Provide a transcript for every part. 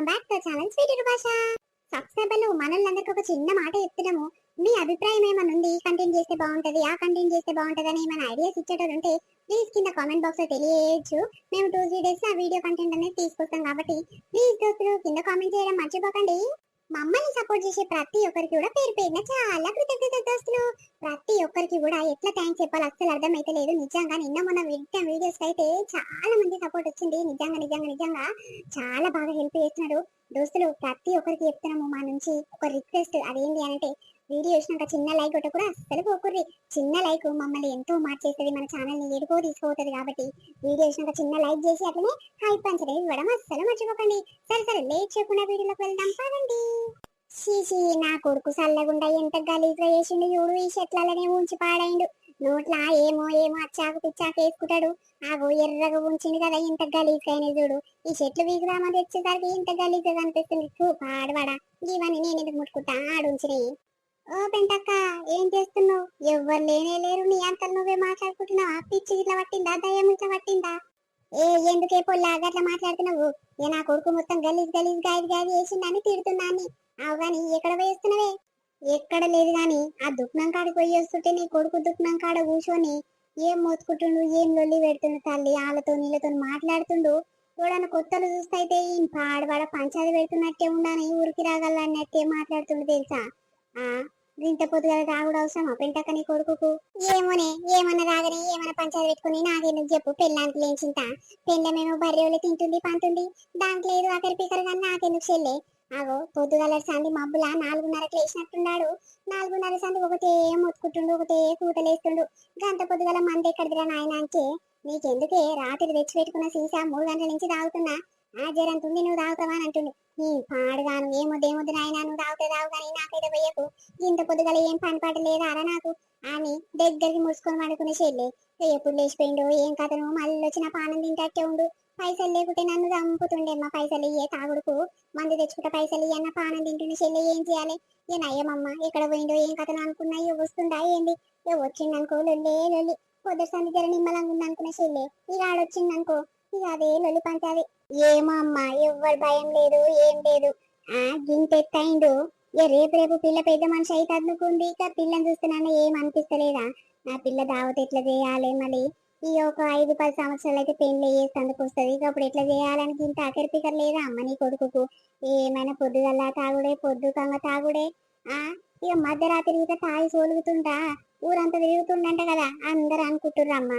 Welcome back to channel sweet భాష. సబ్స్క్రైబర్లు మనల్లందరికీ ఒక చిన్న మాట చెప్తున్నాము. మీ అభిప్రాయం ఏమైనా ఉంది, ఈ కంటెంట్ చేస్తే బాగుంటది, ఆ కంటెంట్ చేస్తే బాగుంటది అని ఏమైనా ఐడియాస్ ఇచ్చేటోళ్ళు ఉంటే ప్లీజ్ కింద కామెంట్ బాక్స్ లో తెలియజేయచ్చు. మేము 2-3 డేస్ ఆ వీడియో కంటెంట్ అనేది తీసుకొస్తాం కాబట్టి ప్లీజ్ దోస్తులు కింద కామెంట్ చేయడం మర్చిపోకండి. మమ్మల్ని సపోర్ట్ చేసే ప్రతి ఒక్కరికి కూడా పేరు పేరున చాలా కృతజ్ఞత దోస్తులు. ప్రతి ఒక్కరికి కూడా ఎట్లా థ్యాంక్స్ చెప్పాలి అస్సలు అర్థమైతే లేదు. నిజంగా నిన్న మొన్న వింటే వీడియోస్ అయితే చాలా మంది సపోర్ట్ వచ్చింది. నిజంగా నిజంగా నిజంగా చాలా బాగా హెల్ప్ చేస్తున్నారు దోస్తులు. ప్రతి ఒక్కరికి చెప్తున్నాము మా నుంచి ఒక రిక్వెస్ట్, అదేంటి అంటే వీడియో చూసినాక చిన్న లైక్ కొట్ట కూడా అస్సలు పోకుర్రి. చిన్న లైక్ మమ్మల్ని ఎంతో మార్చేస్తుంది, మన ఛానల్ ని ఎడుకో తీసుకుపోతుంది. కాబట్టి వీడియో చూసినాక చిన్న లైక్ చేసి అట్లనే హైప్ పంచడం ఇవ్వడం అస్సలు మర్చిపోకండి. సరే సరే లేట్ చేయకుండా వీడియోలోకి వెళ్దాం పదండి. షీషీ నా కొడుకు సల్లగుండా ఎంత గలీజ్గా చేసిండు చూడు. ఈ చెట్లనే ఉంచి పాడైండు. నోట్లా ఏమో ఏమో అచ్చాకు పిచ్చాకు వేసుకుంటాడు. ఆగో ఎర్రగా ఉంచిండు కదా, ఇంత గలీజ్గా అయినా చూడు. ఈ చెట్లు వీగుదామని తెచ్చేసరికి ఇంత గలీజ్గా కనిపిస్తుంది. పాడవాడా ఇవన్నీ నేను ఎందుకు ముట్టుకుంటా ఆడుంచినాయి. ఓ పెంటక్క ఏం చేస్తున్నావు? ఎవ్వరు లేనే లేరు, నీ అంతలు నువ్వే మాట్లాడుకుంటున్నావా? పిచ్చి ఇట్లా పట్టిందా, దయ్యం ఇట్లా పట్టిందా? ఎందుకే పొల్లాగా అట్లా మాట్లాడుతున్నావు? నా కొడుకు మొత్తం గలీజ్ గలీజ్ గాయది గాయది వేసిందని తిడుతున్నాను. అవు గాని ఎక్కడ వేస్తున్నావే? ఎక్కడ లేదు గాని ఆ దుఃఖం కాడికి పోయి వస్తుంటే నీ కొడుకు దుఃఖం కాడ కూర్చొని ఏం మోతుకుంటుండు, ఏం లొల్లి పెడుతుండు తల్లి. వాళ్ళతో నీళ్ళతో మాట్లాడుతుండు. చూడని కొత్తలు చూస్తైతే ఈ పాడవాడ పంచాది పెడుతున్నట్టే ఉండని ఊరికి రాగలన్నట్టే మాట్లాడుతుండు తెలుసా. ఆ ఇంత పొద్దుగా రాగుడు అవసరమా పెంటక్క నీ కొడుకుకు? ఏమోనే, ఏమన్నా రాగని ఏమన్నా పంచాది పెట్టుకుని నాకెందుకు చెప్పు. పెళ్ళానికి లేచింత పెళ్ళమేమో బర్రెలు తింటుంది పంటుంది, దాంట్లో ఏదో అకరి పికరు కానీ నాకెందుకు చెల్లే. ఆగో పొద్దుగాల సంది మబ్బుల 4:30కి లేచినట్టున్నాడు. 4:30 సంది ఒకటే మొత్తుకుంటుండు, ఒకటే కూతలేస్తుండు. గంట పొద్దుగాల మంది ఎక్కడిదిరా నాయన అంటే నీకెందుకే రాత్రి తెచ్చి పెట్టుకున్న సీసా 3 గంటల నుంచి తాగుతున్నా. ఆ జరంతుంది నువ్వు తాగుతావా అని అంటుండు. నీ పాడుగాను ఏమొద్దు నాయన, నువ్వు తాగుతే తాగు కానీ నాకైతే పోయకు. ఇంత పొద్దుగాల ఏం పని పాట లేదా అరా నాకు అని దగ్గరికి ముడుచుకొని పడుకునే చెల్లె. ఎప్పుడు లేచిపోయిండో ఏం కథను, మళ్ళీ వచ్చి నా పానం తింటట్టే ఉండు. పైసలు లేకుంటే నన్ను చంపుతుండే. మా పైసలు ఇయ్యే తాగుడుకు మందు తెచ్చుకుంటే పైసలు ఇయ్యన్న పానం తింటుండే చెల్లె. ఏం చేయాలి? ఏ నయ్యమమ్మ ఎక్కడ పోయిండో ఏం కథను అనుకున్నా. వస్తుందా ఏంది? వచ్చిందనుకో లొల్లే లొల్లి. పొద్దు సంది జర నిమ్మలంగా ఉందనుకునే చెల్లె. ఇక ఆడొచ్చిందనుకో ఇక అదే లొల్లి పంచాది. ఏమో అమ్మ ఎవ్వరు భయం లేదు ఏం లేదు. గింతెత్తయిండు. రేపు రేపు పిల్ల పెద్ద మనిషి అయితే అందుకుంది. ఇక పిల్లని చూస్తున్నాను ఏం అనిపిస్తలేదా? నా పిల్ల దావత ఎట్లా చేయాలి మళ్ళీ ఈ ఒక 5-10 సంవత్సరాలు అయితే పెళ్లి చేసేందుకు వస్తుంది. ఇక అప్పుడు ఎట్లా చేయాలని ఇంత అకరి పికర్ లేదా అమ్మ నీ కొడుకుకు? ఏమైనా పొద్దుగల్లా తాగుడే, పొద్దుకంగా తాగుడే. ఇక మధ్యరాత్రి ఇక తాగి సోలుగుతుంటా ఊరంతా తిరుగుతుండంట కదా అందరు అనుకుంటుర్రమ్మ.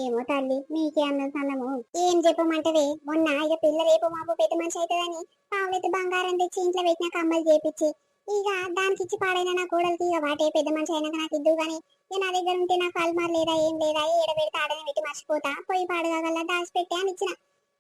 ఏమో తల్లి నీకే అన్న సన్నము. ఏం చెప్పమంటవే? మొన్న ఇక పిల్ల రేపు మాపు పెద్ద మనిషి అవుతుందని పావులెత్తి బంగారం తెచ్చి ఇంట్లో పెట్టిన కమ్మలు చేపించి ఇక దానికి ఇచ్చి పాడైన నా కోడలికి ఇక వాటే పెద్ద మనిషి అయినాక నాకు ఇద్దు గాని ఇక నా దగ్గర ఉంటే నాకు అల్మార్ లేదా ఏం లేదా ఏడబెడితే ఆడనే పెట్టి మర్చిపోతా. పోయి పాడగల దాచిపెట్టే అని ఇచ్చిన.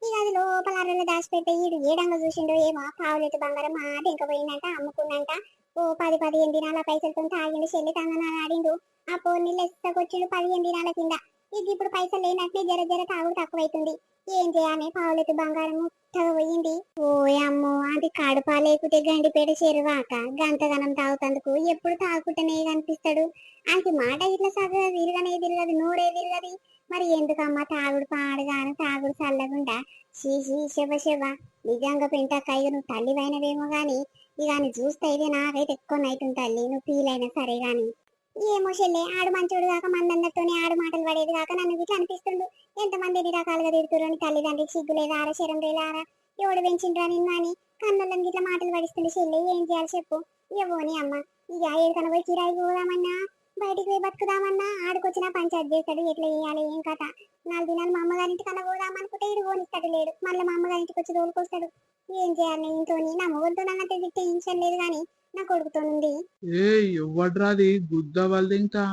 ఇక అది లోపల అరలో దాచిపెట్టే ఈడు ఏడంగా చూసిండో ఏమో పావులెత్తి బంగారం మా పోయిందంట, అమ్ముకున్నంట. ఓ 10-15 దినాల పైసలతో తాగిండు చెల్లి తంగనాలు ఆడిండు. ఆ పోర్ని లెక్కకొచ్చిండు 15 దినాల కింద. ఇది ఇప్పుడు పైసలు లేనట్లే జర జర తాగుడు తక్కువైతుంది. ఏం చేయాలి? పావులెత్తి బంగారం ముట్టగా పోయింది. ఓ అమ్మో అది కడుపా లేకుంటే గండిపేట చెరువాక గంటగనం తాగుతందుకు ఎప్పుడు తాగుకుంటేనే కనిపిస్తాడు. ఆయనకి మాట ఇట్లా సగగా తిరగనే తిరగదు, నోరే తిరగదు. మరి ఎందుకమ్మా తాగుడు పాడుగాను, తాగుడు చల్లగుండా. శీషి శివ శివ. నిజంగా పెంటక్క ఇక నువ్వు తల్లివైనవేమో గాని ఇక అని చూస్తే అయితే నాకైతే ఎక్కువ నైట్ తల్లి. నువ్వు ఫీల్ అయినా సరే గాని ఏమో చెల్లె ఆడు మంచోడు కాక మందందరితోనే ఆడు మాటలు పడేది కాక నన్ను ఇట్లా అనిపిస్తుండు. ఎంతమంది ఎన్ని రకాలుగా తిడుతురు అని తల్లిదండ్రులు సిగ్గు లేదా ఆరా శరం లేదారా ఎవడు పెంచిండ్రా నిన్ను అని కన్నులను ఇట్లా మాటలు పడిస్తుంది చెల్లె. ఏం చేయాలి చెప్పు? ఇవ్వని అమ్మ ఇక ఏడుకన పోయి కిరాయి పోదామన్నా బయటికి పోయి బతుకుదామన్నా ఆడుకొచ్చినా పంచాయతీ చేస్తాడు. ఎట్లా చేయాలి ఏం కథ? 4 దినాలు మా అమ్మగారింటి కన్నా పోదామనుకుంటే ఇడు పోనిస్తాడు లేడు. మళ్ళీ మా అమ్మగారింటికి వచ్చి తోలుకొస్తాడు. ఏం చేయాలి ఇంట్లో? నా మొగలతో నాకంటే టెన్షన్ లేదు కానీ నా కొడుకుతో ఉంది. ఎవడ్రాది గుద్ద వాళ్ళది ఇంకా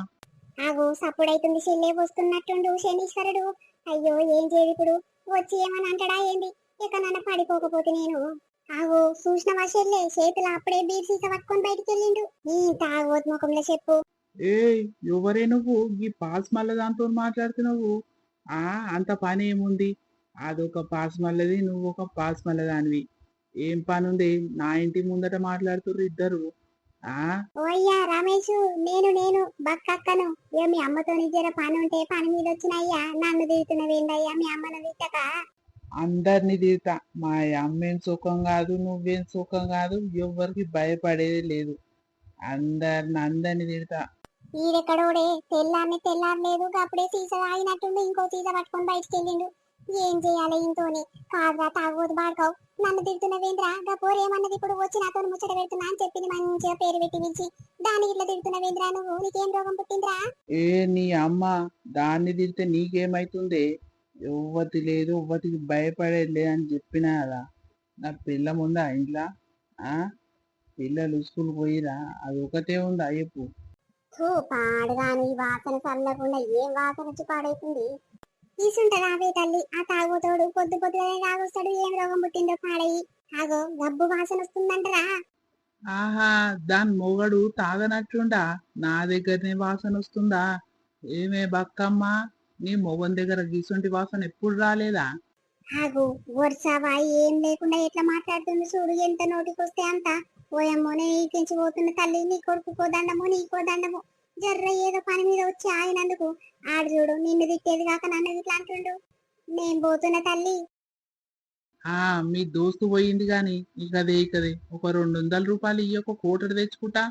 ఆగో సప్పుడైతుంది చెల్లె వస్తున్నట్టుండు శనీశ్వరుడు. అయ్యో ఏం చేయదు ఇప్పుడు? వచ్చి ఏమని అంటాడా ఏంది? ఇక నన్ను పడిపోకపోతే నేను. ఆగో చూసినవా చెల్లె చేతులు అప్పుడే బీర్ సీసా పట్టుకొని బయటికి వెళ్ళిండు. నీ తాగోతు ముఖంలో చెప్పు. ఎవరే నువ్వు ఈ పాస్ మల్ల దాంతో మాట్లాడుతున్నావు? అంత పని ఏముంది? అదొక పాస్ మల్లది, నువ్వు ఒక పాస్ మల్లదానివి. ఏం పని ఉంది? నా ఇంటి ముందట మాట్లాడుతుర్రు ఇద్దరు. ఓ అయ్యా రమేష్, నేను బక్కక్కను. ఇక మీ అమ్మతో జర పని ఉంటే పని మీద వచ్చిన అయ్యా నన్ను తిడుతున్నవేందయ్యా? మీ అమ్మను తిట్టక అందరిని తిడతా. మా అమ్మేం సుఖం కాదు, నువ్వేం సుఖం కాదు, ఎవ్వరికి భయపడేది లేదు. అందరిని తిడతా. ఈడెక్కడోడే తెల్లారలేదు అప్పుడే సీసా తాగినట్టుండు ఇంకో సీసా పట్టుకొని బయటికి వెళ్ళిండు. ఏం చేయాలి ఇంతోని? కాదురా తాగబోతు బాడుకోవు. నన్ను తిడుతున్నవేంద్రా? గా పోరేమన్నది ఇప్పుడు వచ్చి నాతో ముచ్చట పెడుతున్నా అని చెప్పింది మంచిగా పేరు పెట్టి పిలిచి. దానికి ఇట్లా తిడుతున్నవేంద్రా నువ్వు? నీకేం రోగం పుట్టిందిరా? ఏ నీ అమ్మ దాన్ని తిడితే నీకేమైతుంది? ఎవ్వతి లేదు, ఎవ్వతికి భయపడేది లేదని చెప్పినా కదా. నా పిల్ల ఉందా ఇంట్లో? ఆ పిల్లలు స్కూల్ పోయిరా? అది ఒకటే ఉందా చెప్పు. పాడుగాని ఈ వాసన చల్లకుండా ఏం వాసన వచ్చి పాడైతుంది. తీసుంటదావే తల్లి ఆ తాగుతోడు పొద్దు పొద్దుగానే తాగొస్తాడు. ఏం రోగం పుట్టిందో పాడయి. ఆగో గబ్బు వాసన వస్తుందంటరా. ఆహా, దాని మొగడు తాగనట్టుండా నా దగ్గరనే వాసన వస్తుందా? ఏమే బక్కమ్మ, నీ మొగన్ దగ్గర గీసుంటి వాసన ఎప్పుడు రాలేదా? ఆగు వరుసవా ఏం లేకుండా ఎట్లా మాట్లాడుతుంది చూడు. ఎంత నోటికొస్తే అంత. ఓయమ్మోనే ఈకించి పోతున్న తల్లి. నీ కొడుకుకో దండము నీకో దండము. జర్ర ఏదో పని మీద వచ్చి ఆగినందుకు ఆడు చూడు నిన్ను తిట్టేది కాక నన్ను ఇట్లా అంటుండు. నేను పోతున్న తల్లి. ఆ మీ దోస్తు పోయింది గాని ఇకదే ఒక 200 రూపాయలు ఇయ్యి ఒక కోటరు తెచ్చుకుంటా.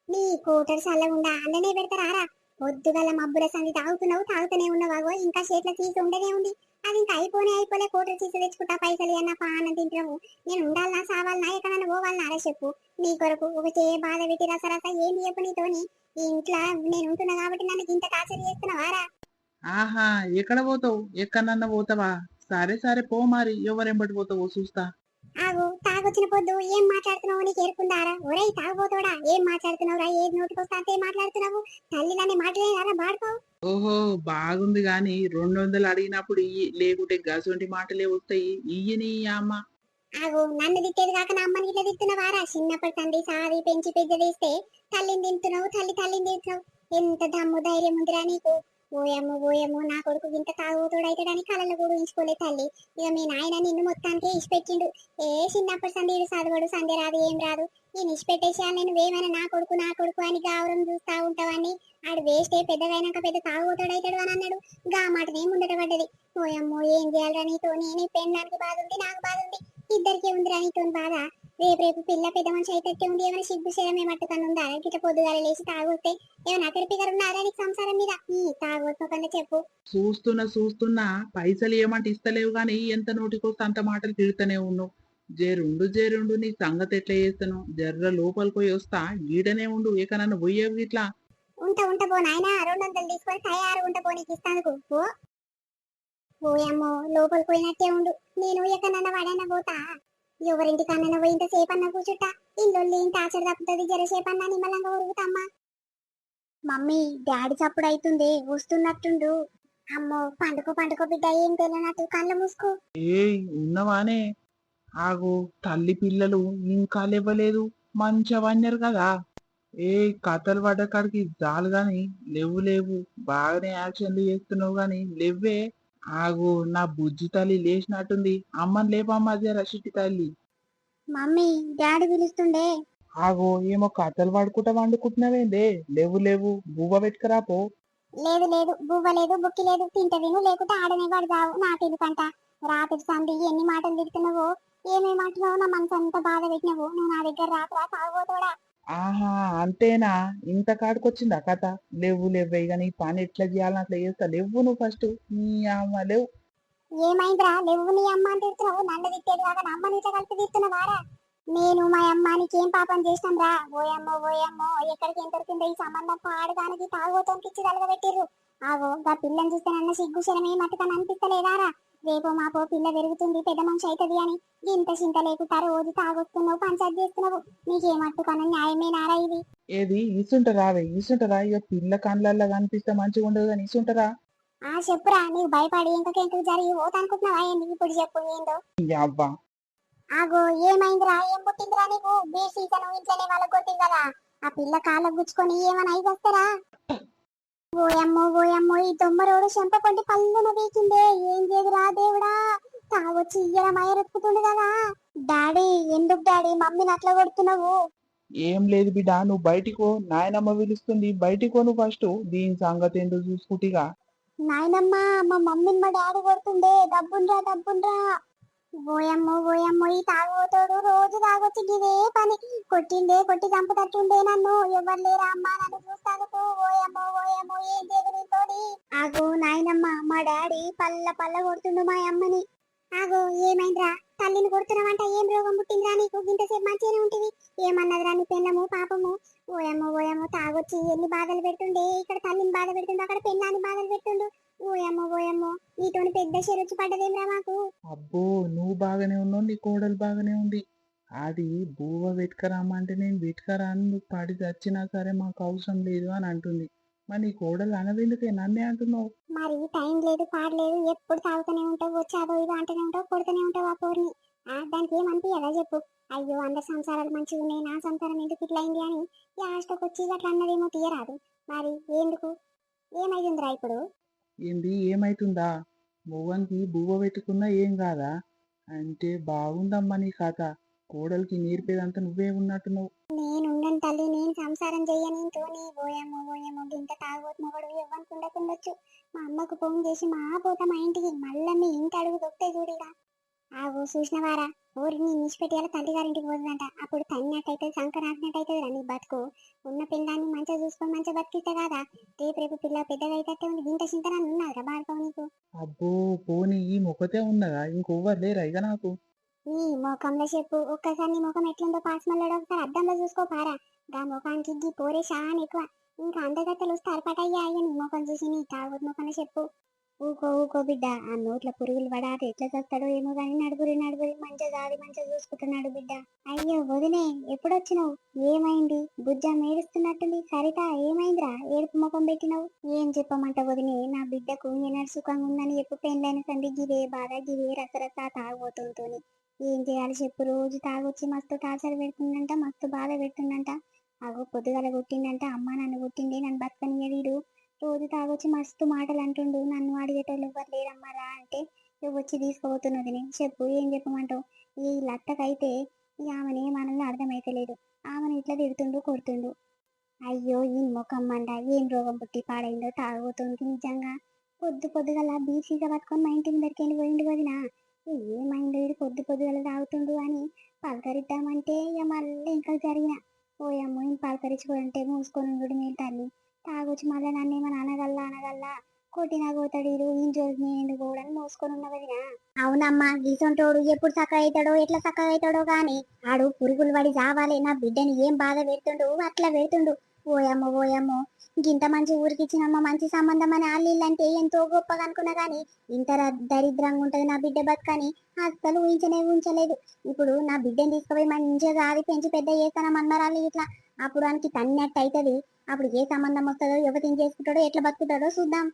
నీ కోటరు చల్లగుండా అల్లనే పెడతారా? పొద్దుగల మబ్బుల సంది తాగుతూనే ఉన్నావాగో ఇంకా చేట్ల తీసి ఉండనే ఉంది. అది ఇంకా అయిపోలే కోటరు తీసి తెచ్చుకుంటా పైసలు అన్న పానం తింటావు. నేను ఉండాలనా సావాలనా ఎక్కడన్నా పోవాలనా అరే చెప్పు. నీ కొరకు ఒకటే బాధ పెట్టి రసరస ఏంది చెప్పు నీతోని. ఈ ఇంట్లో నేను ఉంటున్నా కాబట్టి నన్ను ఇంత టార్చర్ చేస్తున్నావారా? ఆహా, ఎక్కడ పోతావు? ఎక్కడన్నా పోతావా? సరే పో, మరి ఎవరెంబటి పోతావో చూస్తా. ఆగు తాగొచ్చిన పొద్దు ఏం మాట్లాడుతున్నావు నీకు ఏరుకుందారా? ఒరేయ్ తాగుపోతాడా ఏం మాట్లాడుతున్నావురా? ఏది నోటికొస్తా అంతే మాట్లాడుతున్నావు. తల్లిలానే మాట్లాడేదారా బాడుకో. ఓహో, బాగుంది గాని 200 అడిగినప్పుడు ఇయ్యి, లేకుంటే గసొంటి మాటలే వస్తాయి. ఇయ్యి నీ అమ్మ. ఆగు నన్ను తిట్టేది కాక నా అమ్మని ఇట్లా తిడుతున్నావారా? చిన్నప్పటి తండ్రి సాది పెంచి పెద్ద చేస్తే తల్లిని తింటున్నావు తల్లిని తింటున్నావు. ఎంత దమ్ము ధైర్యం ఉందిరా నీకు? ఓయమ్మో నా కొడుకు ఇంత తాగుతోడు అవుతాడని కళలో కూడా ఉంచుకోలే తల్లి. ఇక మీ నాయన నిన్ను మొత్తానికి ఇచ్చిపెట్టిండు. ఏ చిన్నప్పటి సంధి చదవడు సంధ్య రాదు ఏం రాదు. ఈ నిష్పెట్టేసాను నేను వేమైనా నా కొడుకు అని గౌరవం చూస్తా ఉంటావని. ఆడు వేస్తే పెద్దగైనాక పెద్ద తాగుతోడు అవుతాడు అని అన్నాడు. గా మాటనే ముందట పడ్డది. ఓయమ్మో ఏం చేయాలరా నీతో? నేను పెళ్ళడానికి బాధ ఉంది నాకు బాధ ఉంది. ఇద్దరికి ఉందిరా నీతో బాధ. రేపు పిల్ల పెద్ద మనిషి అయితే ఉంది. ఏమైనా సిగ్గు శరమే మట్టుకన్నా ఉందా? ఇట్లా పొద్దుగాల లేచి తాగొస్తే ఏమైనా అక్కడి పిగర్ ఉన్నారా నీకు సంసారం మీద? తాగొట్టుకోకుండా చెప్పు. చూస్తున్నా పైసలు ఏమంటే ఇస్తలేవు గాని ఎంత నోటికొస్తే అంత మాటలు తిడుతూనే ఉన్నావు. జేరుండు నీ సంగతి ఎట్లా చేస్తాను? జర్ర లోపలికి పోయి వస్తా. గీడనే ఉండు, ఏకనన్ను పోయేవి ఇట్లా. ఉంట పో నాయన 200 తీసుకొని తయారు ఉంట పో నీకు ఇస్తానుకు పో. పోయమ్మో లోపలికి పోయినట్టే ఉండు. నేను ఎక్కడన్నా వాడైనా పోతా. ఎవరింటి కన్నా పోయి ఇంతసేపు అన్న కూర్చుంటా. ఇల్లు ఇంత ఆచర తప్పుతుంది. జరసేపు అన్నా నిమ్మలంగా ఉరుగుతమ్మా. మమ్మీ డాడీ చప్పుడు అవుతుంది వస్తున్నట్టుండు. అమ్మో పండుకో బిడ్డ ఏం తెలియనట్టు కళ్ళు మూసుకో. ఏయ్ ఉన్నవానే, ఆగు. తల్లి పిల్లలు ఇంకా లేవలేదు, మంచిగా వన్నారు కదా. ఏ కథలు పడ్డ కాడికి చాలు గాని లేవు బాగానే యాక్షన్లు చేస్తున్నావు గాని లేవే. ఆగు, నా బుజ్జి తల్లి లేచినట్టుంది. అమ్మని లేపమ్మ జర చిట్టి తల్లి. మమ్మీ డాడీ పిలుస్తుండే. ఆగో, ఏమో కథలు పడుకుంటా వండుకుంటున్నావేందే? లేవు బువ్వ పెట్టుకురా పో. లేదు బువ్వ లేదు బుక్కి లేదు. తింట విను లేకుంటే ఆడనే పడదావు. నాకెందుకంట రాత్రి సంధి ఎన్ని మాటలు తిడుతున్నావో ఏమేమి అంటున్నావో నా మనసు అంత బాధ పెట్టినావు. నువ్వు నా దగ్గర రాత్రా తాగుపోతాడా? ఆహా, అంతేనా? ఇంత కాడికొచ్చిందా కథ? లేవే ఇక నీ పని ఎట్లా చేయాలని అట్లా చేస్తా. లేవు నువ్వు ఫస్ట్. నీ అమ్మ లేవు. ఏమైందిరా లేవు నీ అమ్మ అని తిడుతున్నావు? నన్ను తిట్టేది కాక నా అమ్మని ఇట్లా కలిపి తిడుతున్నావారా? నేను మా అమ్మానికి ఏం పాపం చేసినాం రా? ఓయమ్మో ఎక్కడికి ఏం దొరికిందో ఈ సంబంధం. పాడడానికి తాగుతానికి ఇచ్చి తలగబెట్టిర్రు. ఆగో గా పిల్లని చూస్తే నన్న సిగ్గు శరమే మట్టుకని అనిపిస్తలేదారా? రేపో మాపో పిల్ల పెరుగుతుంది పెద్ద మనిషి అవుతుంది అని ఇంత చింత లేకుండా రోజు తాగొస్తున్నావు పంచాయతీ చేస్తున్నావు. నీకేమట్టుకన్నా న్యాయమేనారా ఇది? ఏది ఇసుంటరా ఇక పిల్ల కండ్లల్లో కనిపిస్తే మంచిగా ఉండదు కానీ ఇసుంటరా? చెప్పురా. నీకు భయపడి ఇంకెందుకు జరిగి పోతానుకుంటున్నావా ఏంది? ఇప్పుడు చెప్పు ఏందో. అవ్వా, ఆగో ఏమైందిరా? ఏం పుట్టిందిరా నీకు? బీర్ సీసను ఇంట్లోనే వాళ్ళకి కొట్టింది కదా. ఆ పిల్ల కాళ్ళకు గుచ్చుకొని ఏమైనా అయి వస్తారా? ఓయమ్మో ఈ దొమ్మరోడు చెంప కొంటి పళ్ళున వీకిందే. ఏం చేదురా దేవుడా? తాగొచ్చి ఇయ్యర మయరెత్తుతుండు కదా. డాడీ ఎందుకు డాడీ మమ్మీని అట్లా కొడుతున్నావు? ఏం లేదు బిడ్డ, నువ్వు బయటికో. నాయనమ్మ పిలుస్తుంది, బయటికో నువ్వు ఫస్ట్. దీని సంగతి ఏంటో చూసుకుంటిగా. నాయనమ్మ మా మమ్మీని మా డాడీ కొడుతుండే. డబ్బుండ్రా. ఓయమ్మో ఓయమ్మో ఈ తాగుతోడు రోజు తాగొచ్చి గిదే పని కొట్టిండే కొట్టి చంపుతట్టుండే నన్ను ఎవరు లేరా అమ్మా నన్ను చూస్తానుకు ఓయమ్మో ఓయమ్మో ఏం చేయదు ఆగో నాయనమ్మ మా డాడీ పల్ల పల్ల కొడుతుండు మా అమ్మని ఆగో ఏమైందిరా తల్లిని కొడుతున్నావంట ఏం రోగం పుట్టిందిరా నీకు ఇంతసేపు మంచిగానే ఉంటుంది ఏమన్నదిరా నీ పెళ్ళము పాపము ఓయమ్మో ఓయమ్మో తాగొచ్చి ఎన్ని బాధలు పెడుతుండే ఇక్కడ తల్లిని బాధ పెడుతుండు అక్కడ పెళ్ళాన్ని బాధలు పెడుతుండు ఓయమ్మో ఓయమ్మో నీతోని పెద్ద షెరొచ్చి పడ్డదేమ్రా మాకు అబ్బో నువ్వు బాగానే ఉన్నావు నీ కోడలు బాగానే ఉంది. అది బువ్వ వెతకరామంటే నేను వెతకరాను నువ్వు పడి చచ్చినా సరే మాకు అవసరం లేదు అని అంటుంది. మరి నీ కోడలు అనదెందుకే నన్నే అంటున్నావు? మరి టైం లేదు పాడలేదు ఎప్పుడు తాగుతూనే ఉంటావు వచ్చి అదో ఇదో అంటూనే ఉంటావు కొడుతూనే ఉంటావు ఆ పోరిని దానికి ఏమనిపించదా చెప్పు అయ్యో అందరి సంసారాలు మంచిగా ఉన్నాయి నా సంసారం ఎందుకు ఇట్లా అయింది అని లాస్ట్కి వచ్చి అట్లా అన్నదేమో తీయరాదు మరి ఎందుకు ఏమైందిరా ఇప్పుడు ఏంది ఏమైతుందా? మొగన్కి బువ్వ పెట్టుకున్నా ఏం కాదా? అంటే బాగుందమ్మా నీ కథ. కోడలికి నేర్పేదంతా నువ్వే ఉన్నట్టున్నావు. నేనుండను తల్లి నేను సంసారం చెయ్యని తోని పోయామో పోయామో ఇంత తాగబోతు మొగడు ఇవ్వనుకుండకుండొచ్చు మా అమ్మకు ఫోన్ చేసి మా పోత మా ఇంటికి మళ్ళీ మీ ఇంటి అడుగు దొక్కితే చూడిగా ఆగో చూసినవారా ఊరిని నిష్పెట్టాల తల్లిగారింటికి పోతుందంట అప్పుడు తన్నట్టయితే సంకరాకినట్టయితే నీ బతుకు ఉన్న పిల్లాన్ని మంచిగా చూసుకొని మంచిగా బతికితే కదా రేపు పిల్ల పెద్దగా అయితే ఉంది ఇంత చింతనాన్ని ఉన్నదిరా బాడుకో నీకు అబ్బో పోనీ ఈ మొక్కతే ఉన్నదా ఇంకొవ్వరు లేరా ఇక నాకు? నీ ముఖంలో చెప్పు ఒక్కసారి నీ ముఖం ఎట్లుందో పాస్మల్లాడో ఒకసారి అద్దంలో చూసుకోపారా గా ముఖానికి గీ పోరే చాలా ఎక్కువ ఇంకా అందగత్తలు వస్తే అరపటయ్యా అయ్యా నీ ముఖం చూసి నీ తాగుడు ముఖంలో చెప్పు ఊకో ఊకో బిడ్డ ఆ నోట్ల పురుగులు పడాట ఎట్లా చేస్తాడో ఏమో కానీ నడుగురి నడుగురి మంచిగా దాడి మంచిగా చూసుకుంటున్నాడు బిడ్డ అయ్యో వదినే ఎప్పుడొచ్చినావు ఏమైంది బుజ్జ మేడుస్తున్నట్టుంది సరిత ఏమైందిరా ఏడుపు ముఖం పెట్టినావు ఏం చెప్పమంట వదినే నా బిడ్డకు ఎన్నడు సుఖంగా ఉందని ఎప్పుడు పెళ్ళైన సంది గివే బాధ గివే రసరస తాగబోతుంటోని ఏం చేయాలి చెప్పు రోజు తాగొచ్చి మస్తు టార్చర్ పెడుతుందంట మస్తు బాధ పెడుతుందంట అగో పొద్దుగల కొట్టిందంట అమ్మ నన్ను కొట్టింది నన్ను బతకనియడు రోజు తాగొచ్చి మస్తు మాటలు అంటుండు నన్ను అడిగేటోళ్ళు ఎవరు లేరమ్మారా అంటే వచ్చి తీసుకుపోతున్నది నేను చెప్పు ఏం చెప్పమంటావు ఈ లత్తకైతే ఆమెని మనల్ని అర్థమైతలేదు ఆమెను ఇట్లా తిడుతుండు కొడుతుండు అయ్యో ఈ ముఖం మండ ఏం రోగం పుట్టి పాడైందో తాగుతుంది నిజంగా పొద్దుగల బీసీగా పట్టుకొని మా ఇంటి ముందరికి వెళ్ళి పోయిండు వదినా ఏమైందో వీడు పొద్దుగల తాగుతుండు అని పలకరిద్దామంటే ఇక మళ్ళీ ఇంకా జరిగిన ఓయమ్మో ఇంక పలకరించుకోవాలంటే మూసుకొని ఉండు మీరు తల్లి తాగొచ్చి మళ్ళీ నన్ను ఏమని అనగల్లా కొట్టినా పోతాడు ఇరు ఇంజోరు నేను కూడా మోసుకొని ఉన్నవదినా అవునమ్మా గీసొంటోడు ఎప్పుడు చక్కగా అవుతాడో ఎట్లా చక్కగా అవుతాడో గాని ఆడు పురుగులు పడి చావాలి నా బిడ్డని ఏం బాధ పెడుతుండు అట్లా పెడుతుండు ఓయమ్మో ఓయమ్మో ఇంత మంచి ఊరికి ఇచ్చినమ్మ మంచి సంబంధం అని ఆళ్ళిల్లంటే ఎంతో గొప్పగా అనుకున్నా గాని ఇంత దరిద్రంగా ఉంటది నా బిడ్డ బతుకని అస్సలు ఊహించలేదు ఇప్పుడు నా బిడ్డని తీసుకుపోయి మంచిగా ఆది పెంచి పెద్ద చేస్తానమన్నారు ఇట్లా అప్పుడు వానికి తన్నట్టు అవుతుంది అప్పుడు ఏ సంబంధం వస్తుందో ఎవరిని చేసుకుంటాడో ఎట్లా బతుకుతాడో చూద్దాం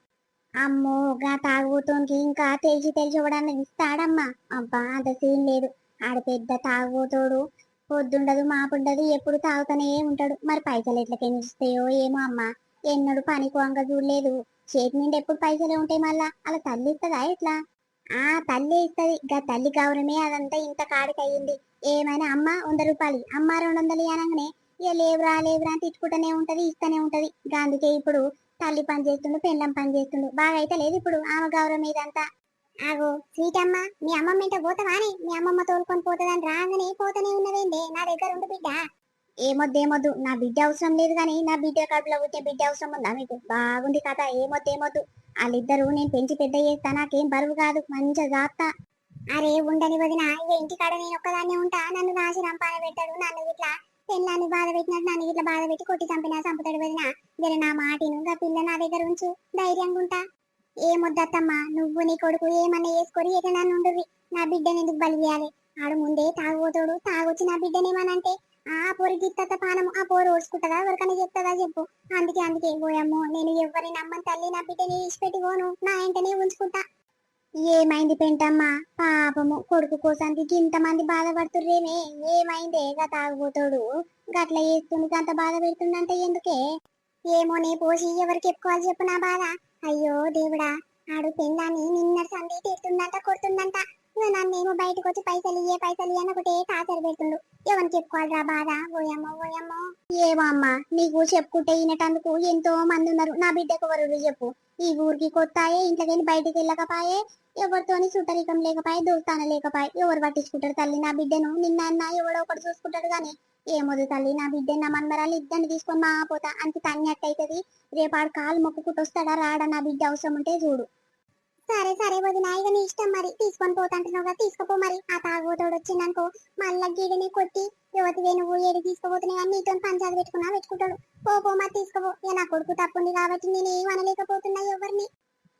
అమ్మో గా తాగుబోతోనికి ఇంకా తెలిసి ఇవ్వడానికి ఇస్తాడమ్మా అబ్బా అంత సీన్ లేదు ఆడ పెద్ద తాగుబోతోడు పొద్దుండదు మాపుండదు ఎప్పుడు తాగుతూనే ఉంటాడు మరి పైసలు ఎట్లకైనా ఇస్తాయో ఏమో అమ్మా ఎన్నడు పనికి వంక చూడలేదు చేతి నిండా ఎప్పుడు పైసలే ఉంటాయి మళ్ళా అలా తల్లి ఇస్తుందా ఎట్లా ఆ తల్లి ఇస్తుంది గా తల్లి గౌరవమే అదంతా ఇంత కాడికి అయ్యింది ఏమైనా అమ్మ 100 రూపాయలు అమ్మ 200 అనగానే ఇక లేవురా లేవురా అని తిట్టుకుంటూనే ఉంటది ఇస్తూనే ఉంటది అందుకే ఇప్పుడు తల్లి పని చేస్తుండు పెళ్ళం పని చేస్తుండు బాగా అయితే లేదు ఇప్పుడు ఆమె గౌరవం ఇదంతా ఆగో సీతమ్మ మీ అమ్మమ్మ ఇంట పోతావానే మీ అమ్మమ్మ తోలుకొని పోతుందని రాగానే పోతూనే ఉన్నదేందే నా దగ్గర ఉండు బిడ్డ ఏమొద్దు నా బిడ్డ అవసరం లేదు కానీ నా బిడ్డ కడుపులో పుట్టిన బిడ్డ అవసరం ఉందా మీకు బాగుంది కథ ఏమొద్దు వాళ్ళిద్దరు నేను పెంచి పెద్ద చేస్తా నాకేం బరువు కాదు మంచిగా జాస్తా అరే ఉండని వదిన ఇక ఇంటికాడ నేను ఒక్కదాన్నే ఉంటా నన్ను రాసి రంపాన పెట్టాడు నన్ను ఇట్లా పెళ్ళాన్ని బాధ పెట్టినట్టు నన్ను ఇట్లా బాధ పెట్టి కొట్టి చంపినా చంపుతాడు వదిన జర నా మాటిను గా పిల్ల నా దగ్గర ఉంచు ధైర్యంగా ఉంటా ఏమొద్దత్తమ్మా నువ్వు నీ కొడుకు ఏమన్నా వేసుకొని ఎట్లా నన్ను ఉండుర్రి నా బిడ్డని ఎందుకు బలి చేయాలి ఆడు ముందే తాగుపోతాడు తాగొచ్చి నా బిడ్డనేమనంటే ఆ పోరి గిత్తత పానము ఆ పోరు ఓడ్చుకుంటదా ఎవరికైనా చెప్తుందా చెప్పు అందుకే పోయమ్మో నేను ఎవరిని నమ్మని తల్లి నా బిడ్డని ఇచ్చిపెట్టి పోను నా ఇంటనే ఉంచుకుంటా ఏమైంది పెంటమ్మా పాపము కొడుకు కోసానికి ఇంతమంది బాధపడుతుర్రేమే ఏమైందే గా తాగుపోతాడు గట్ల చేస్తుండు అంత బాధ పెడుతుండంటే ఎందుకే ఏమోనే పోసి ఎవరికి చెప్పుకోవాలి చెప్పు నా బాధ అయ్యో దేవుడా ఆడు పెళ్ళాన్ని నిన్న సంది తిడుతుందంట కొడుతుందంట నన్నేమో బయటకు వచ్చి పైసలు అని ఒకటే టాచర్ పెడుతుండు ఎవరికి చెప్పుకోవాలిరా బాధ ఓయమ్మో ఏమో అమ్మా నీకు చెప్పుకుంటే వినటందుకు ఎంతో మంది ఉన్నారు నా బిడ్డకు వరుడు చెప్పు ఈ ఊరికి కొత్తాయే, ఇంట్లోకి వెళ్ళి బయటికి వెళ్ళకపాయే, ఎవరితోని సుట్టరికం లేకపాయే, దోస్తాన లేకపాయే. ఎవరు పట్టించుకుంటారు తల్లి నా బిడ్డను? నిన్న అన్న ఎవడో ఒకటి చూసుకుంటాడు గాని ఏమోదు తల్లి, నా బిడ్డ నా మన్మరాలు ఇద్దరిని తీసుకొని మా పోతా అంత తన్నట్టు అవుతుంది. రేపాడు కాలు మొక్కుకుంటూ వస్తాడా రాడా నా బిడ్డ అవసరం ఉంటే చూడు. సరే సరే వదిన, ఇక నీ ఇష్టం మరి, తీసుకొని పోతాంటున్నావుగా తీసుకుపో మరి. ఆ తాగుబోతోడు వచ్చిందనుకో మళ్ళా గీడని కొట్టి యువతివే నువ్వు ఏడు తీసుకుపోతున్నావు అని నీతో పంచాలు పెట్టుకుంటాడు. పో మరి తీసుకుపో. ఇక నా కొడుకు తప్పుంది కాబట్టి నేను ఏం అనలేకపోతున్నా ఎవరిని.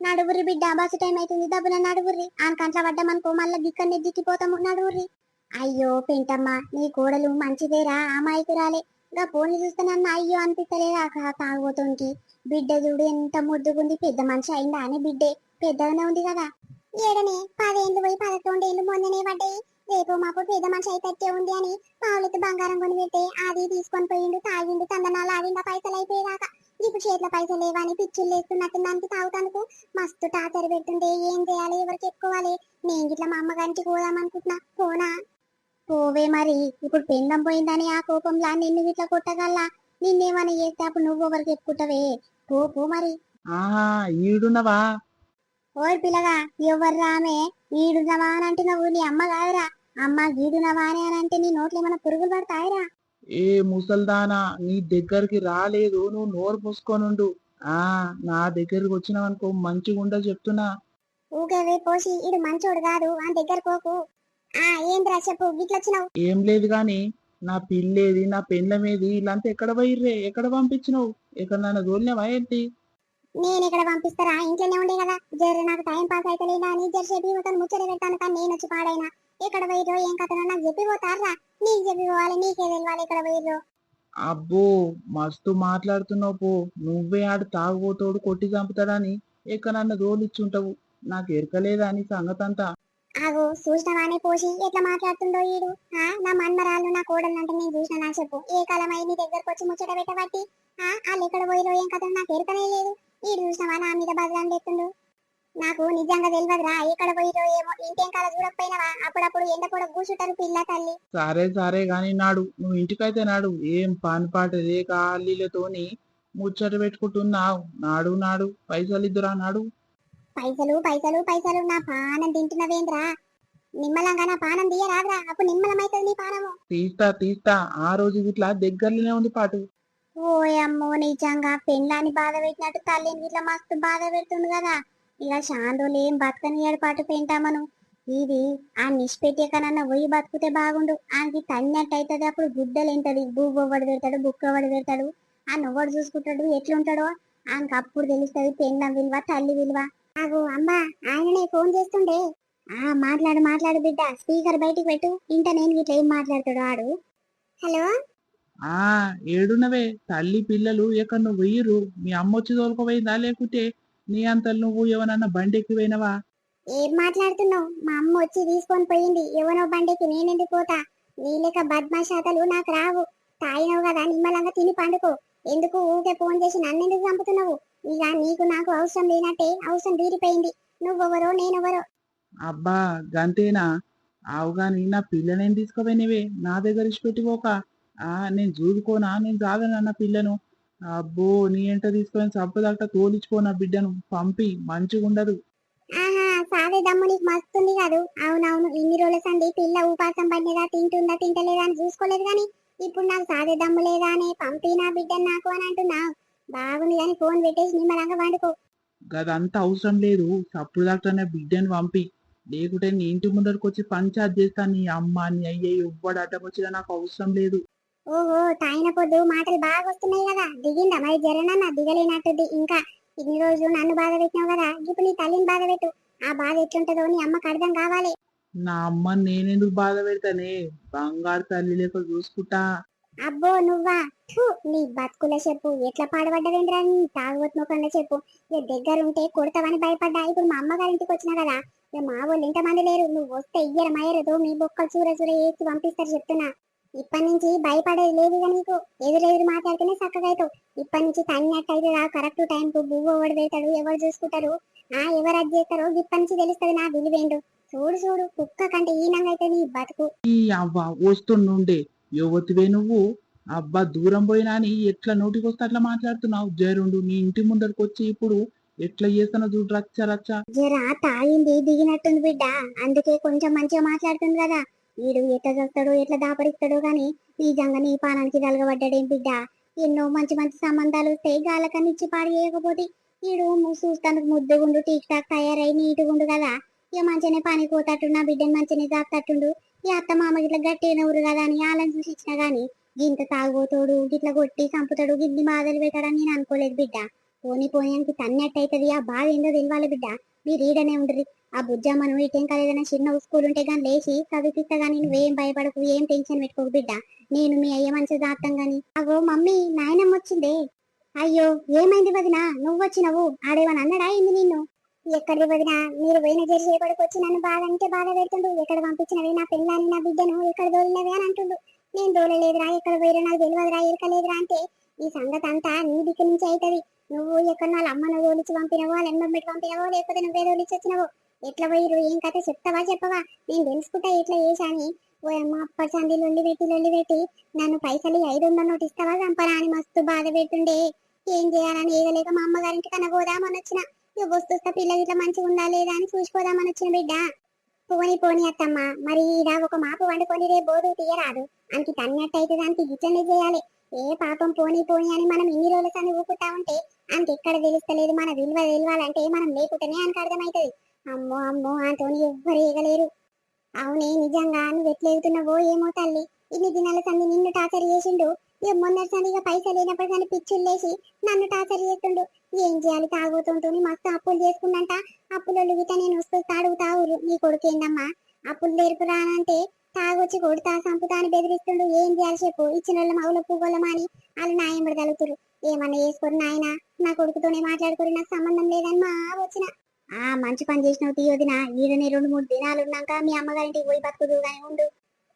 నడువుర్రి బిడ్డ, బస్సు టైం అవుతుంది, డబ్బున నడువుర్రి. ఆన్ కంట్ల పడ్డామనుకో మళ్ళా దిక్కనే దిక్కిపోతాము, నడువుర్రి. అయ్యో పెంటమ్మ, నీ కోడలు మంచిదేరా, అమాయకురాలే. గా పోని చూస్తే నన్ను అయ్యో అనిపిస్తలేదా తాగుబోతోనికి? బిడ్డ చూడు ఎంత ముద్దుగుంది, పెద్ద మనిషి అయిందా అని బిడ్డే పెద్దగానే ఉంది కదా. ఏడనే 10 ఏళ్ళు పోయి 11 ఏళ్ళు మొన్ననే పడ్డాయి. రేపు మాపు పెద్ద మనిషి అయితే ఉంది అని పావులెత్తి బంగారం కొని పెట్టే అది తీసుకొని పోయిండు, తాగిండు, తందనాలు ఆడిండా పైసలు అయిపోయేదాకా. ఇప్పుడు చేతిలో పైసలు లేవని పిచ్చులు వేస్తున్నట్టు దానికి తాగుతానుకు మస్తు టాచర్ పెడుతుండే. ఏం చేయాలి, ఎవరికి చెప్పుకోవాలి? నేను ఇట్లా మా అమ్మగారికి పోదాం అనుకుంటున్నా, పోనా? పోవే మరి. ఇప్పుడు పెండం పోయిందని ఆ కోపంలా నిన్ను ఇట్లా కొట్టగల్లా. నిన్నేమన్నా చేస్తే అప్పుడు నువ్వు ఎవరికి చెప్పుకుంటావే? పో మరి. ఆహా, ఈడున్నవా? ఓయ్ పిల్లగా, ఎవర్రా ఆమె? ఈడున్నవా అని అంటున్నావు? నీ అమ్మ కాదురా. అమ్మ గీడునవా అని అంటే నీ నోట్లు ఏమైనా పురుగులు పడతాయిరా? ఏ ముసల్దానా, నీ దగ్గరికి రాలేదు, నువ్వు నోరు మూసుకోనుండు. నా దగ్గరికి వచ్చినావనుకో మంచిగుండా చెప్తున్నా. ఊకేవే పోసి, ఇడు మంచోడు కాదు అని దగ్గర పోకు. ఏంద్రా చెప్పు, గిట్లొచ్చినావు? ఏం లేదు గాని నా పిల్లేది, నా పెండ్లమేది, వీళ్ళంతా ఎక్కడ పోయిర్రే? ఎక్కడ పంపించినావు? ఎక్కడన్నా దోలినావా ఏంటి? నేను ఇక్కడ పంపిస్తారా? ఇంట్లోనే ఉండే కదా. జర నాకు టైం పాస్ అయితే లేదా అని జరసేపు మొత్తం ముచ్చట పెడతాను, కానీ నేను వచ్చి పాడైనా. ఎక్కడ పోయిరో ఏం కథనో నాకు చెప్పి పోతారా? నీకు చెప్పి పోవాలి, నీకే తెలియాలి ఎక్కడ పోయిర్రో. అబ్బో, మస్తు మాట్లాడుతున్నావు పో. నువ్వే ఆడు తాగుబోతోడు కొట్టి చంపుతాడని ఎక్కడన్నా దోలిచ్చుంటావు. నాకు ఎరకలేదా అని సంగతంతా? ఆగో చూసినవానే పోసి ఎట్లా మాట్లాడుతుండో ఈడు. నా మన్మరాలు నా కోడలు అంటే నేను చూసిన నా చెప్పు. ఏ కాలం అయి నీ దగ్గరకు వచ్చి ముచ్చట పెట్టబట్టి వాళ్ళు ఎక్కడ పోయిరో ఏం కథ నాకు ఎరకనే లేదు. ఈడు చూసినవా నా మీద బదలాన్ని ఎత్తుండు. నాకు నిజంగా తెలియదురా ఎక్కడ పోయిరో ఏమో. ఇంకేం కాల చూడకపోయినవా? అప్పుడప్పుడు ఎండ కూడా కూర్చుంటారు పిల్ల తల్లి. సరే సరే గాని నాడు, నువ్వు ఇంటికైతే నాడు. ఏం పని పాట లేక అల్లీలతోని ముచ్చట పెట్టుకుంటున్నావు. నాడు నాడు, పైసలు ఇద్దురా నాడు. పైసలు పైసలు పైసలు నా పానం తింటున్నవేంద్రా? నిమ్మలంగా నా పానం తీయరాదురా, అప్పుడు నిమ్మలమైతుంది నీ పానము. తీస్తా తీస్తా, ఆ రోజు ఇట్లా దగ్గరలోనే ఉంది పాటు. ఓయమ్మో, నిజంగా పెళ్ళాన్ని బాధ పెట్టినట్టు తల్లిని ఇట్లా మస్తు బాధ పెడుతుంది కదా. ఇలా చాందోలు ఏం బతకని ఏర్పాటు పెంటామను. ఇది ఆ నిష్పెట్టే కనన్నా పోయి బతుకుతే బాగుండు. ఆయనకి తన్నట్టు అవుతుంది. అప్పుడు గుడ్డలు ఎంటది, బూబొవ్వడు పెడతాడు, బుక్కవడు పెడతాడు. ఆ నువ్వడు చూసుకుంటాడు, ఎట్లుంటాడో ఆయనకు అప్పుడు తెలుస్తుంది పెళ్ళం విలువ, తల్లి విలువ. అగో అమ్మా, ఆయననే ఫోన్ చేస్తుండే. మాట్లాడు మాట్లాడు బిడ్డ, స్పీకర్ బయటికి పెట్టు. ఇంట నేను ఇట్లా ఏం మాట్లాడతాడు ఆడు. హలో, ఏడున్నవే? తల్లి పిల్లలు ఎక్కడ పోయిర్రు? మీ అమ్మ వచ్చి తోలుకోపోయిందా, లేకుంటే నీ అంతలు నువ్వు ఎవరన్నా బండి ఎక్కి పోయినవా? ఏం మాట్లాడుతున్నావు? మా అమ్మ వచ్చి తీసుకొని పోయింది. ఎవనో బండికి నేనెందుకు పోతా? నీ లెక్క బద్మాషాతలు నాకు రావు. తాగినవు కదా, నిమ్మలంగా తిని పండుకో. ఎందుకు ఊకే ఫోన్ చేసి నన్నెందుకు చంపుతున్నావు? ఇక నీకు నాకు అవసరం లేనట్టే, అవసరం తీరిపోయింది. నువ్వెవరో నేనెవరో. అబ్బా గంతేనా? ఆవుగాని నా పిల్లనేం తీసుకుపోయినవే? నా దగ్గర ఇచ్చిపెట్టిపోక. నేను చూడుకోనా? నేను సాగనన్న పిల్లను. అబ్బో, నీ ఎంట తీసుకొని చంపదట్ట తోలిచుకో నా బిడ్డను. పంపి మంచిగుండదు. సాదే దమ్ము నీకు మస్తుంది కాదు. అవునవును, ఇన్ని రోజుల సంది పిల్ల ఉపాసం పడినదా, తింటుందా తింటలేదా అని చూసుకోలేదు గాని ఇప్పుడు నాకు సాదే దమ్ము లేదా అని పంపి నా బిడ్డను నాకు అని అంటున్నావు. బాగుంది కానీ ఫోన్ పెట్టేసి నిమ్మలంగా వండుకో. గదంతా అవసరం లేదు. సప్పుడు దాకా బిడ్డను పంపి, లేకుంటే నీ ఇంటి ముందరకు వచ్చి పంచాయత్ చేస్తా. నీ అమ్మ నీ అయ్యే ఎవ్వడు అడ్డం వచ్చినా నాకు అవసరం లేదు. ఓహో, తాయిన పొద్దు మాటలు బాగా వస్తున్నాయి కదా. దిగిందా మరి జరనన్న? దిగలేనట్టుంది. ఇంకా ఇన్ని రోజులు నన్ను బాధ పెట్టినావు కదా, ఇప్పుడు నీ తల్లిని బాధ పెట్టు. ఆ బాధ ఎట్లుంటుందో నీ అమ్మకు అర్థం కావాలి. నా అమ్మని నేనెందుకు బాధ పెడతానే? బంగారు తల్లి లెక్క చూసుకుంటా. అబ్బో నువ్వా? థు, నీ బతుకుల చెప్పు ఎట్లా పాడబడ్డవేంద్రా? నీ తాగుబోతు ముఖంలో చెప్పు. ఇక దగ్గరుంటే కొడతావని భయపడ్డా. ఇప్పుడు మా అమ్మగారి ఇంటికి వచ్చినా కదా, ఇక మా వాళ్ళు ఇంతమంది లేరు. నువ్వు వస్తే ఇయ్యరమయ్యరదు, మీ బొక్కలు చూర చూర వేసి పంపిస్తారు చెప్తున్నా. ఇప్పటి నుంచి భయపడేది లేదు ఇక నీకు. ఎదురెదురు మాట్లాడితేనే చక్కగా అవుతావు. ఇప్పటి నుంచి తన్నట్టు అయితే కరెక్ట్ టైం కు బువ్వ ఎవడు పెడతాడు, ఎవరు చూసుకుంటారు, ఎవరు అది చేస్తారో ఇప్పటి నుంచి తెలుస్తుంది నా విలువేండు. చూడు చూడు, కుక్క కంటే ఈనంగా అయితే నీ బతుకు. ఈ అవ్వ వస్తుండే యువతివే నువ్వు. అబ్బా దూరం పోయినా అని ఎట్లా నోటికొస్తే అట్లా మాట్లాడుతున్నావు? జరుండు, నీ ఇంటి ముందరకు వచ్చి ఇప్పుడు ఎట్లా చేస్తానో చూడు రచ్చ రచ్చ. జరా తాగింది దిగినట్టుంది బిడ్డ, అందుకే కొంచెం మంచిగా మాట్లాడుతుంది కదా. వీడు ఎట్లా చేస్తాడో ఎట్లా దాపరిస్తాడో గాని నిజంగా నీ పానానికి తలగబడ్డాడేం బిడ్డ. ఎన్నో మంచి మంచి సంబంధాలు వస్తే గాలకన్నా ఇచ్చి పాడు చేయకపోతే వీడు చూస్తానికి ముద్దుగుండు టీక్ టాక్ తయారై నీటుగుండు కదా. ఇక మంచిగానే పని పోతట్టు నా బిడ్డని మంచిగానే దాస్తట్టుండు. ఈ అత్త మామ గిట్ల గట్టిగా ఊరు కదా అని వాళ్ళని చూసి ఇచ్చినా గాని గింత తాగుబోతాడు గిట్ల కొట్టి చంపుతాడు గిన్ని బాధలు పెట్టాడని నేను అనుకోలేదు బిడ్డ. పోని పోనీకి తన్నట్టయితది, ఆ బాధ ఏందో తెలియాలి బిడ్డ. మీరు ఈడనే ఉండ్రి. ఆ బుజ్జమ్మను ఇటేం కాలేదన్నా చిన్న స్కూల్ ఉంటే గాని లేచి చదివిపిస్తా గాని నువ్వేం భయపడకు, ఏం టెన్షన్ పెట్టుకోకు బిడ్డ. నేను మీ అయ్య మంచిగా దాస్తాం గాని. అగో మమ్మీ నాయనమ్మ వచ్చిందే. అయ్యో ఏమైంది వదిన, నువ్వు వచ్చినవు? ఆడేమని అన్నాడా ఏంది నిన్ను? ఎక్కడికి వదిన, మీరు పోయిన జరిసేపటికి వచ్చి నన్ను బాధ అంటే బాధ పెడుతుండు. ఎక్కడ పంపించినవి నా పిల్లని నా బిడ్డను, ఎక్కడ దోలినవి అని అంటుండు. నేను దోలలేదురా, ఎక్కడ పోయినా నాకు తెలియదురా, ఎరకలేదురా అంటే ఈ సంగతి అంతా నీ దిక్కు నుంచి అవుతుంది. నువ్వు ఎక్కడ వాళ్ళ అమ్మను తోలిచి పంపినవో, వాళ్ళ ఎమ్మ పెట్టి పంపినవో, లేకపోతే నువ్వే తోలిచి వచ్చినవో. ఎట్లా పోయిరు ఏం కథ చెప్తావా చెప్పవా? నేను తెలుసుకుంటా ఎట్లా చేశాని. ఓ అమ్మ అప్పటి సంది లొల్లి పెట్టి నన్ను పైసలు 500 నోటు ఇస్తావా చంపరా అని మస్తు బాధ పెట్టుండే. ఏం చేయాలని ఏగలేక మా అమ్మగారింటి కన్నా పోదామని వచ్చిన. ఇక వస్తుస్తా పిల్ల ఇట్లా మంచిగా ఉందా లేదా అని చూసిపోదామని వచ్చిన బిడ్డ. పోని పోని అత్తమ్మ, మరి ఈడ ఒక మాపు వండుకొని రేపు బోధు తీయరాదు. అంకి తన్నట్టయితే దానికి గిట్లనే చేయాలి. ఏ పాపం పోని పోని అని మనం ఇన్ని రోజుల సన్ని ఊపుతా ఉంటే అంకెక్కడ తెలుస్తలేదు. మన విలువ తెలియాలంటే మనం లేకుంటేనే అంత అర్థమవుతుంది. అమ్మో అమ్మో అంతోని ఎవ్వరు ఏగలేరు. అవునే నిజంగా నువ్వు ఎట్లెగుతున్నావో ఏమో తల్లి. ఇన్ని దినాల సంది నిన్ను టార్చర్ చేసిండు. ఇక మొన్నటి సందిగా పైసలు లేనప్పుడు కానీ పిచ్చులు లేచి నన్ను టార్చర్ చేస్తుండు. ఏం చేయాలి తాగుతుంటూ మస్తు అప్పులు చేసుకుందంట. అప్పులు గిట్ట నేను వస్తూ తాడుగుతా ఊరు. నీ కొడుకేందమ్మా అప్పులు నేర్పురానంటే తాగొచ్చి కొడుతా సంపుతా అని బెదిరిస్తుండు. ఏం చేయాలి చెప్పు? ఇచ్చిన వాళ్ళ మౌల పువ్వులమా అని వాళ్ళు నాయం పడగలుగుతారు. ఏమన్నా చేసుకోరు నాయన, నా కొడుకుతోనే మాట్లాడుకోరు, నాకు సంబంధం లేదని మా వచ్చిన. మంచి పని చేసినావు తీయొదినా. ఈడనే 2-3 దినాలు ఉన్నాక మీ అమ్మగారింటికి పోయి బతుకుదు గాని ఉండు.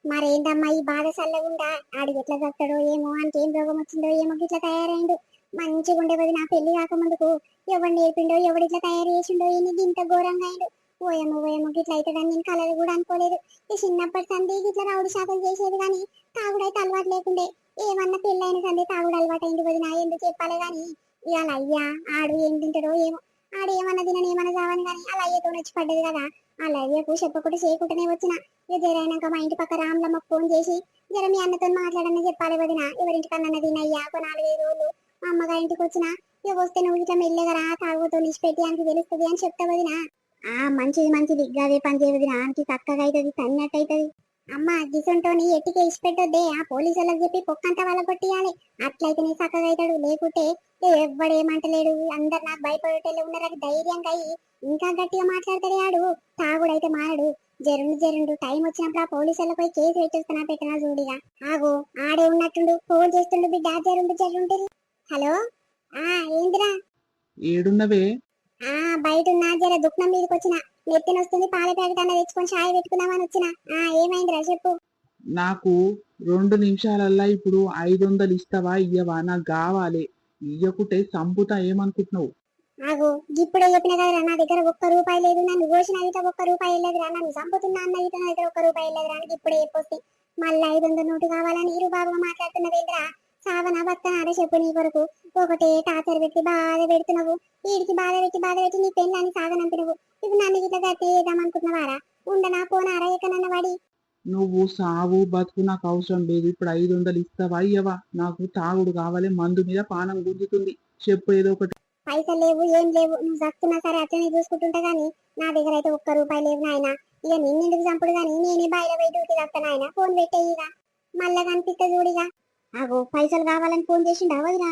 మరేందమ్మా ఈ బాధ చల్లగుండా? ఆడు ఎట్లా చస్తాడో ఏమో, అంటే ఏం రోగం వచ్చిందో ఏమో గిట్లా తయారైండు. మంచిగా ఉండే నా పెళ్లి కాకముందుకు ఎవడు నేర్పిండో ఎవడు ఇట్లా తయారు చేసిండో ఈయనకి ఇంత ఘోరంగా అయిండు. ఓయమ్మో గిట్లా అవుతుందని నేను కలలు కూడా అనుకోలేదు. ఈ చిన్నప్పటి సంది గిట్లా రౌడి శాతం చేసేది కానీ తాగుడైతే అలవాటు లేకుండే. ఏమన్నా పెళ్ళైన సంది తాగుడు అలవాటు అయింది వదినా, ఎందుకు చెప్పాలి గాని. ఇవాళ అయ్యా ఆడు ఏం తింటాడో ఏమో. ఆడు ఏమన్నా తినని ఏమన్నా చావని కానీ అలా అయ్యతో వచ్చి పడ్డది కదా. అలా అయ్యకు చెప్పకుండా చేయకుండానే వచ్చిన. ఇక జరైనాక మా ఇంటి పక్క రాములమ్మకు ఫోన్ చేసి జర మీ అన్నతో మాట్లాడని చెప్పాలి వదిన. ఎవరింటికన్నా తినయ్యా ఒక 4-5 రోజులు మా అమ్మగారింటికి వచ్చిన. ఇక వస్తే నువ్వు ఇట్లా మెల్లగరా తాగుతో నిష్పెట్టి అని తెలుస్తుంది అని చెప్తా వదిన. మంచిది మంచిది, గదే పని చేయవదిన. ఆనికి చక్కగా అవుతుంది, తన్నట్టు అవుతుంది. అమ్మ గిసంటోని ఎట్టికే ఇష్టపెట్టొద్దే. ఆ పోలీసులకు చెప్పి పొక్కంతా వాళ్ళ కొట్టియాలి. అట్లయితే నీ చక్కగా అవుతాడు. లేకుంటే ఎవ్వడేమంటలేడు, అందరు నాకు భయపడేటోళ్ళు ఉన్నారని ధైర్యంగా అయ్యి ఇంకా గట్టిగా మాట్లాడతాడే ఆడు. తాగుడైతే మారడు. జరుండు టైం వచ్చినప్పుడు ఆ పోలీసులకు పోయి కేసు పెట్టేస్తున్నా పెట్టినా చూడిగా. ఆగో ఆడే ఉన్నట్టుండు, ఫోన్ చేస్తుండు బిడ్డ. జరుండు. హలో ఏందిరా? ఏడున్నవే? బయట ఉన్నా, జర దుఃఖం మీదకి వచ్చిన. నెత్తిన వస్తుంది, పాల ప్యాకెట్ అన్న తెచ్చుకొని చాయ్ పెట్టుకుందామని వచ్చిన. ఏమైందిరా చెప్పు. నాకు 2 నిమిషాలల్లా ఇప్పుడు 500 ఇస్తావా ఇయ్యవా? నాకు కావాలి. ఇయ్యకుంటే సంపుతా. ఏమనుకుంటున్నావు? ఆగో ఇప్పుడే చెప్పిన కదరా, నా దగ్గర ₹1 లేదు. నన్ను కోసిన అయితే ₹1 లేదురా. నన్ను చంపుతున్నా అన్న అయితే నా దగ్గర ₹1 లేదురా అని ఇప్పుడే చెప్పొస్తే మళ్ళీ 500 నోటు కావాలని ఇరు బాబుగా మాట్లాడుతున్నవేంద్రా? సావనా బతకనా అదే చెప్పు. నీ కొరకు ఒకటే టార్చర్ పెట్టి బాధ పెడుతున్నావు. వీడికి బాధ పెట్టి నీ పెళ్ళాన్ని సాగనంపినవు. ఇప్పుడు నన్ను ఇట్లా గట్టి చేద్దాం అనుకుంటున్నావారా? ఉండనా పోనారా ఎక్కడన్నా వాడి? నువ్వు సావు బతుకు నాకు అవసరం లేదు. ఇప్పుడు 500 ఇస్తావా ఇయ్యవా? నాకు తాగుడు కావాలి, మందు మీద పానం గుంజుతుంది. చెప్పు ఏదో ఒకటి. పైసలు లేవు ఏం లేవు, నువ్వు చస్తున్నా సరే అట్లనే చూసుకుంటుంటా గానీ నా దగ్గర అయితే ₹1 లేవు నాయన. ఇక నిన్నెందుకు చంపుడు గానీ నేనే బయట పోయి డ్యూటీ చేస్తాను ఆయన. ఫోన్ పెట్టేయిగా మళ్ళా కనిపిస్తే చూడిగా. ఆగో పైసలు కావాలని ఫోన్ చేసిండా వదినా?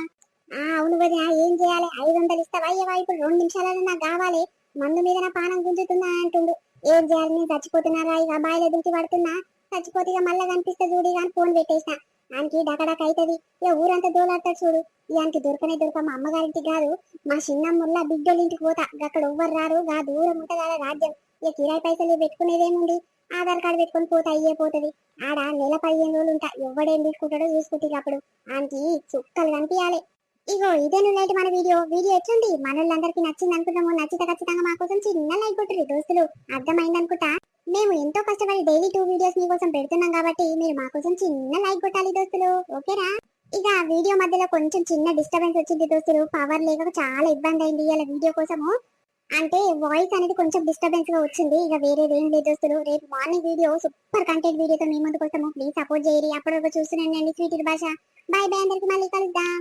అవును వదినా, ఏం చేయాలి? 500 ఇస్తావా ఇవ్వవా? ఇప్పుడు 2 నిమిషాలలో నాకు కావాలి. మందు మీద నా పానం గుంజుతుందా అంటుండు. ఏం చేయాలి? నేను చచ్చిపోతున్నారా? ఇక బాయిలో దుంకి పడుతున్నా. చచ్చిపోతే ఇక మళ్ళా కనిపిస్తే చూడిగా అని ఫోన్ పెట్టేసిన. ఆయనకి డకడక అవుతుంది. ఇక ఊరంతా దోలాడతాడు చూడు. ఇయానికి దొరక మా అమ్మగారింటికి కాదు, మా చిన్నమ్ముల్ల బిడ్డోళ్ళ ఇంటికి పోతా. అక్కడ ఎవ్వరు రారు, గా దూరం ఉంటదా రాజ్యం. ఇక కిరాయి పైసలు పెట్టుకునేదేముంది, ఆధార్ కార్డు పెట్టుకొని పోతా అయ్యే పోతుంది. ఆడ నెల 15 రోజులు ఉంటా. ఎవడేం తీసుకుంటాడో చూసుకుంటే అప్పుడు ఆయనకి చుక్కలు కనిపించాలి. ఇగో ఇదే నువ్వు మన వీడియో ఎట్లుంది? మనోళ్ళందరికీ నచ్చింది అనుకుంటాము. నచ్చితే ఖచ్చితంగా మా కోసం చిన్న లైక్ కొట్టరు దోస్తులు. అర్థమైంది అనుకుంటా. మేము ఎంతో కష్టపడి డైలీ 2 వీడియోస్ మీకోసం పెడుతున్నాం కాబట్టి మీరు మా కోసం చిన్న లైక్ కొట్టాలి దోస్తులు. ఓకేనా? ఇక ఆ వీడియో మధ్యలో కొంచెం చిన్న డిస్టర్బెన్స్ వచ్చింది దోస్తులు. పవర్ లేక చాలా ఇబ్బంది అయింది ఇలా వీడియో కోసము. అంటే వాయిస్ అనేది కొంచెం డిస్టర్బెన్స్ గా వచ్చింది. ఇక వేరేది ఏం లేదు దోస్తులు. రేపు మార్నింగ్ వీడియో సూపర్ కంటెంట్ వీడియోతో మీ ముందుకు వస్తాము. ప్లీజ్ సపోర్ట్ చేయరి. అప్పటి వరకు చూస్తున్నాండి స్వీట్ భాష. బాయ్ బాయ్, అందరికి మళ్ళీ కలుద్దాం.